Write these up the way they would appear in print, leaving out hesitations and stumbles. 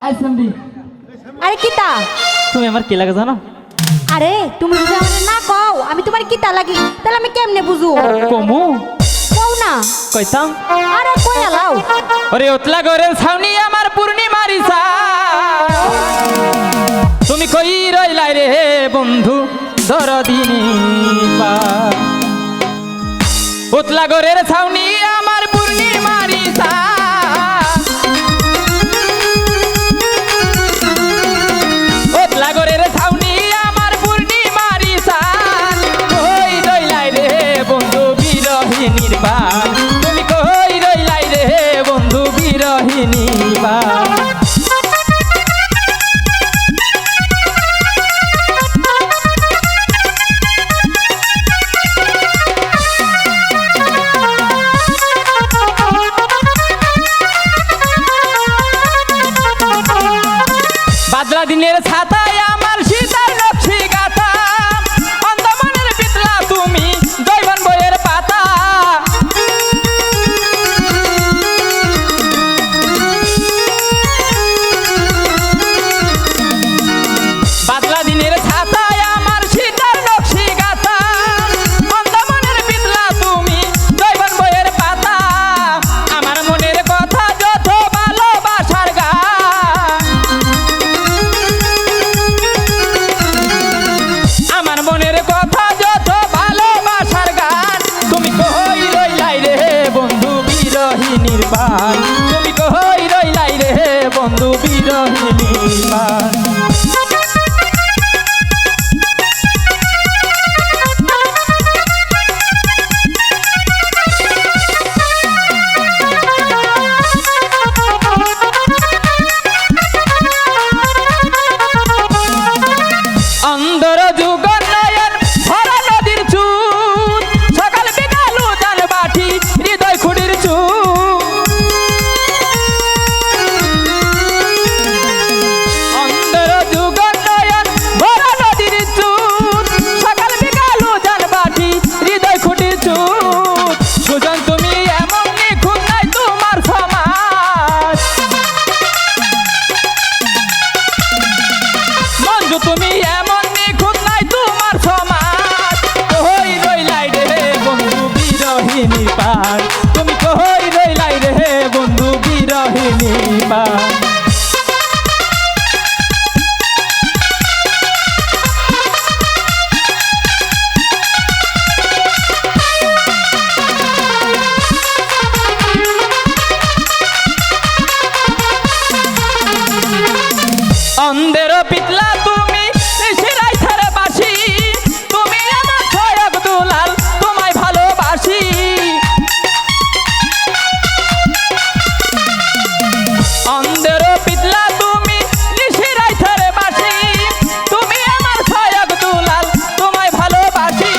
আইসেমবি। আরে কিতা তুমি আমার কি লাগে জানো? আরে তুমি যদি আমারে না কও আমি তোমার কিতা লাগি তাহলে আমি কেমনে বুঝু? কমু কও না। কইতাম আরে কই আলাও। ওরে ওতলা গরের ছাউনি আমার পূর্ণিমারি চা তুমি কই রইলাই রে বন্ধু দরদিনী পা ওতলা গরের ছাউনি আমার পূর্ণিমারি চা ওতলা গরের ছাউনি আমার পূর্ণিমারি চা কই রইলাই রে বন্ধু বিরহিনীর পা তুমি কই রইলাই রে বন্ধু বিরহিনী পা বাদলা দিনের ছাতায় আমার সীতার নকশি গাথা অন্ধমনের পিতলা তুমি দৈবান বইয়ের পাতা বাদলা দিনের ছাতায় আমার সীতার নকশি গাথা অন্ধমনের পিতলা তুমি দৈবান বইয়ের পাতা আমার মনের কথা যত ভালোবাসার গান আমার মনের কথা যত ভালোবাসার গান তুমি কই রইলাই রে বন্ধু বিরহিনীর পান তুমি কই রইলাই রে বন্ধু বিরহিনীর পান অন্দর যুগ নয়ন ভরা নদীর চুল সকাল বিকাল উদান বাটি হৃদয় খুঁড়ির চুল অন্দর যুগ নয়ন ভরা নদীর চুল সকাল বিকাল উদান বাটি হৃদয় খুঁড়ির চুল সুজন তুমি এমন নিখুঁত নাই তোমার সমাজ মঞ্জু তুমি এমন নিখুঁত নাই তোমার সমাজ কই রইলাই রে বন্ধু বিরহিনী পার তুমি কই রইলাই রে বন্ধু বিরহিনী পার অন্ধের পিতলা তুমি নিশিরাই ধারে বাসি তুমি আমার ছয়ক দুলাল তোমায় ভালোবাসি অন্ধের পিতলা তুমি নিশিরাই ধারে বাসি তুমি আমার ছয়ক দুলাল তোমায় ভালোবাসি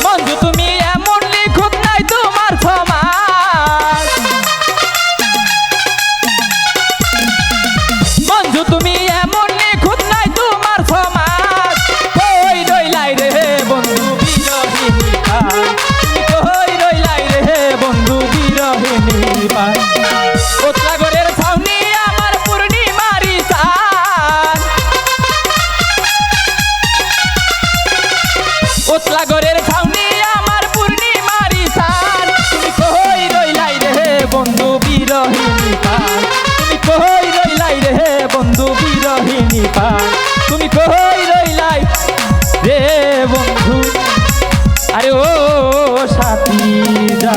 মঞ্জু তুমি এমন নিখুঁত নাই তোমার সমাজ মঞ্জু তুমি এমন নিখুঁত নাই তোমার সমাজ কই রইলাই রে বন্ধু বিরহিনী পার তুমি কই রইলাই রে বন্ধু বিরহিনী পার ওতলা গরের ছাউনি আমার পূর্ণিমারি চাঁদ ওতলা গরের ছাউনি আমার পূর্ণিমারি চাঁদ তুমি কই রইলাই রে বন্ধু বিরহিনী পার তুমি কই রইলাই রে বন্ধু বিরহিনী পার তুমি কই রইলাই রে বন্ধু আরে ও সাথী যা